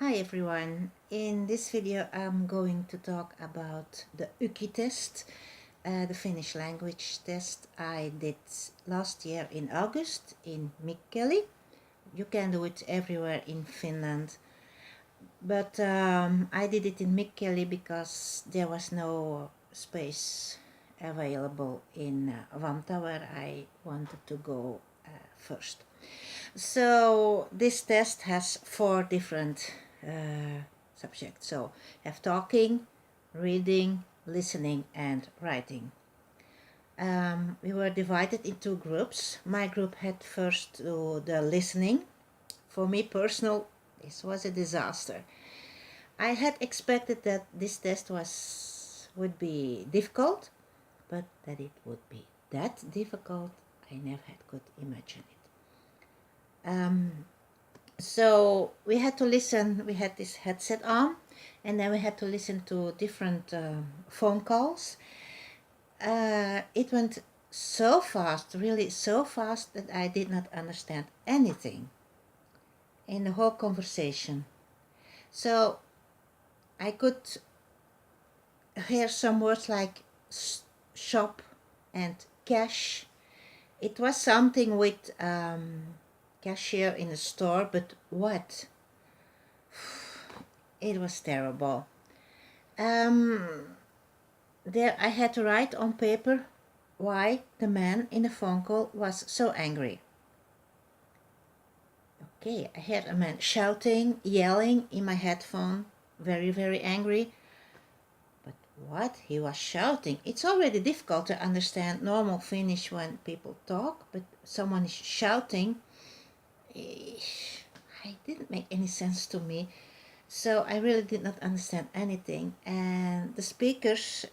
Hi everyone, in this video I'm going to talk about the YKI test, the Finnish language test I did last year in August in Mikkeli. You can do it everywhere in Finland, but I did it in Mikkeli because there was no space available in Vanta where I wanted to go first. So this test has 4 different subjects. So have talking, reading, listening and writing. We were divided in 2 groups. My group had first the listening. For me personal, this was a disaster. I had expected that this test would be difficult, but that it would be that difficult, I never could imagine it. So we had to listen, we had this headset on, and then we had to listen to different phone calls. It went so fast, really so fast, that I did not understand anything in the whole conversation. So I could hear some words like shop and cash. It was something with cashier in a store, but what? It was terrible. There I had to write on paper why the man in the phone call was so angry. Okay, I heard a man shouting, yelling in my headphone, very, very angry. But what he was shouting? It's already difficult to understand normal Finnish when people talk, but someone is shouting. It didn't make any sense to me. So I really did not understand anything. And the speakers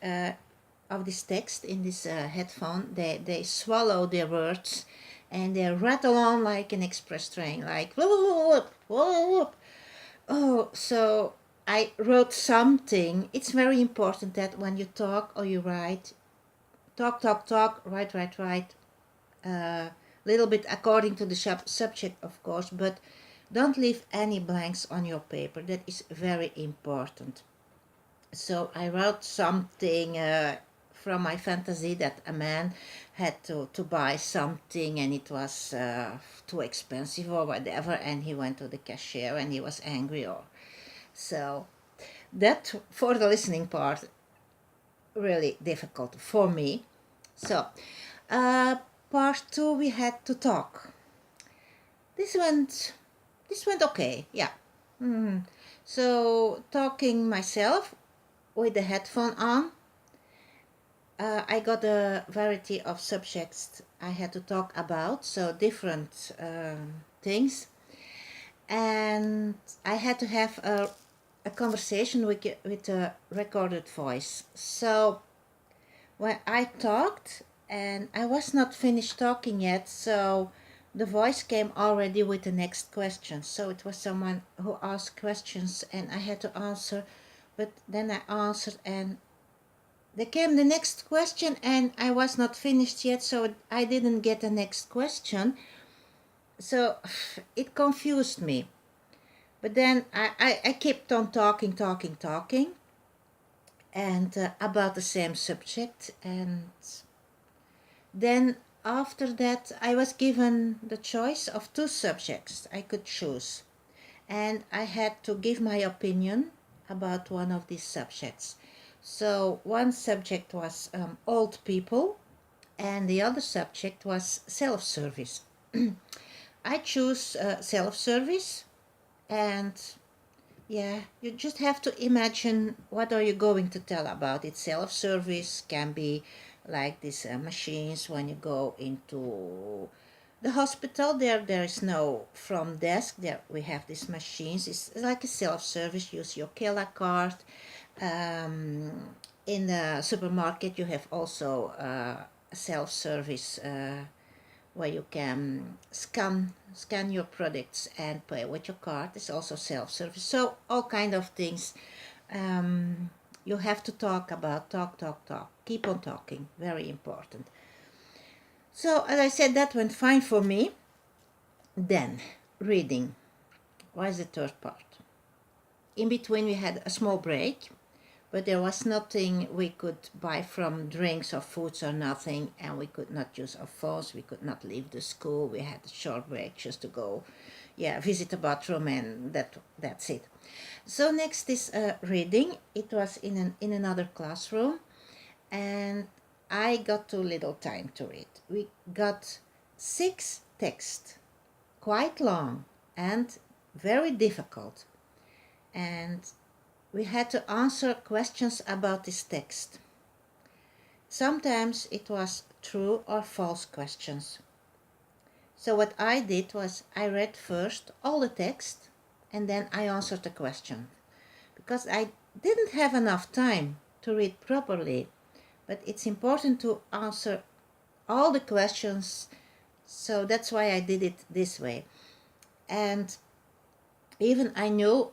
of this text in this headphone, they swallow their words and they rattle on like an express train, like whoop, whoop, whoop, whoop. Oh, so I wrote something. It's very important that when you talk or you write, talk, write, little bit according to the subject, of course, but don't leave any blanks on your paper. That is very important. So I wrote something from my fantasy that a man had to buy something and it was too expensive or whatever, and he went to the cashier and he was angry. Or so that, for the listening part, really difficult for me. So part 2, we had to talk. This went okay, yeah. So talking myself with the headphone on, I got a variety of subjects I had to talk about, so different things, and I had to have a conversation with a recorded voice. So when I talked, and I was not finished talking yet, so the voice came already with the next question. So it was someone who asked questions and I had to answer, but then I answered and there came the next question and I was not finished yet, so I didn't get the next question. So it confused me. But then I kept on talking and about the same subject, and then after that I was given the choice of 2 subjects I could choose, and I had to give my opinion about one of these subjects. So one subject was old people and the other subject was self-service. I choose self-service, and yeah, you just have to imagine what are you going to tell about it. Self-service can be like these machines when you go into the hospital. There is no front desk. There we have these machines. It's like a self-service. Use your Kela card. In the supermarket you have also a self-service where you can scan your products and pay with your card. It's also self-service. So all kind of things you have to talk about. Talk. Keep on talking. Very important. So as I said, that went fine for me. Then reading was the third part. in between we had a small break, but there was nothing we could buy from drinks or foods or nothing, and we could not use our phones, we could not leave the school. We had a short break just to go, visit the bathroom, and that's it. So next is reading. It was in another classroom, and I got too little time to read. We got 6 texts, quite long and very difficult, and we had to answer questions about this text. Sometimes it was true or false questions. So what I did was I read first all the text and then I answered the question, because I didn't have enough time to read properly, but it's important to answer all the questions, so that's why I did it this way. And even I knew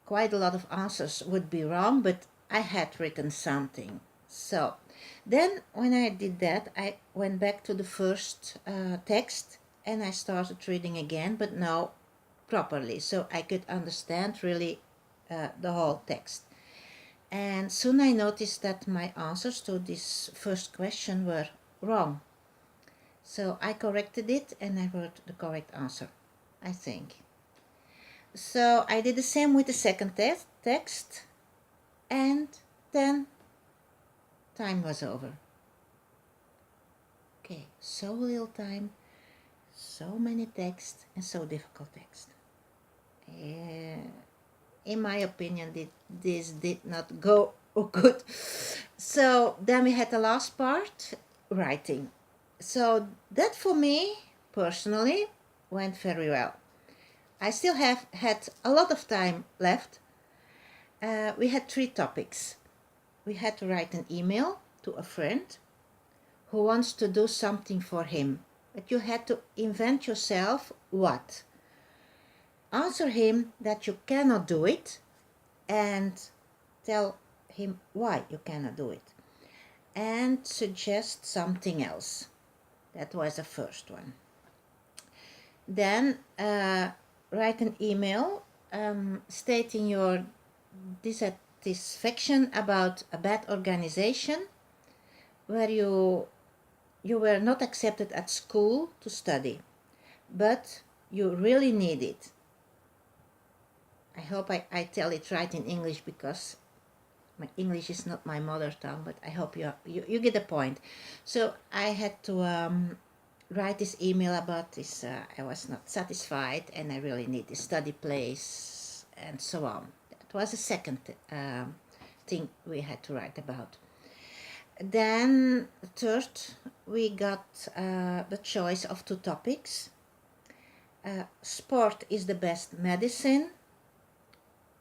quite a lot of answers would be wrong, but I had written something. So then when I did that, I went back to the first text and I started reading again, but now properly, so I could understand really the whole text. And soon I noticed that my answers to this first question were wrong. So I corrected it and I wrote the correct answer, I think. So I did the same with the second text, and then time was over. Okay, so little time, so many texts, and so difficult text. In my opinion, this did not go good. So then we had the last part, writing. So that for me, personally, went very well. I still have had a lot of time left. We had 3 topics. We had to write an email to a friend who wants to do something for him. But you had to invent yourself what. Answer him that you cannot do it and tell him why you cannot do it. And suggest something else. That was the first one. Then write an email stating your dissatisfaction about a bad organization where you were not accepted at school to study, but you really need it. I hope I tell it right in English, because my English is not my mother tongue, but I hope you get the point. So I had to write this email about this. I was not satisfied and I really need this study place and so on. That was the second thing we had to write about. Then third, we got the choice of 2 topics. Sport is the best medicine,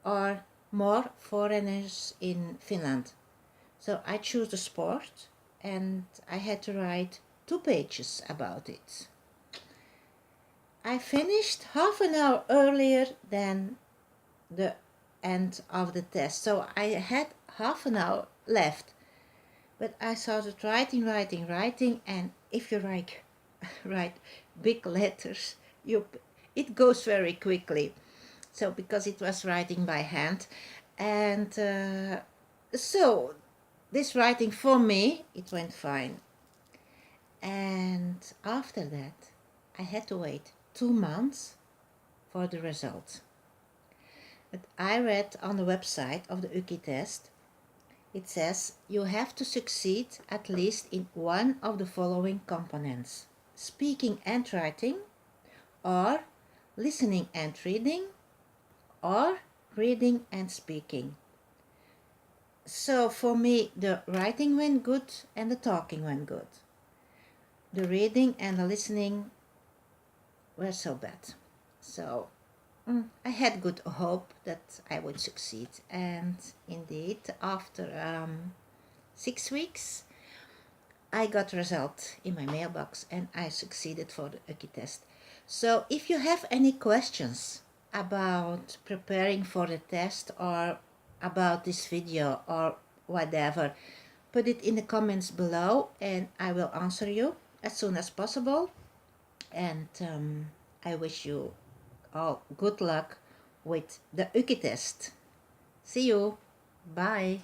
or more foreigners in Finland. So I chose the sport and I had to write 2 pages about it. I finished half an hour earlier than the end of the test, so I had half an hour left. But I started writing, and if you write big letters, it goes very quickly. So because it was writing by hand, and so this writing for me, it went fine. And after that, I had to wait 2 months for the result. But I read on the website of the YKI test, it says you have to succeed at least in one of the following components: speaking and writing, or listening and reading, or reading and speaking. So for me, the writing went good and the talking went good. The reading and the listening were so bad. So I had good hope that I would succeed, and indeed after 6 weeks I got a result in my mailbox and I succeeded for the YKI test. So if you have any questions about preparing for the test or about this video or whatever, put it in the comments below and I will answer you as soon as possible. And I wish you all good luck with the YKI test. See you. Bye.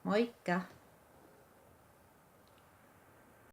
Moikka.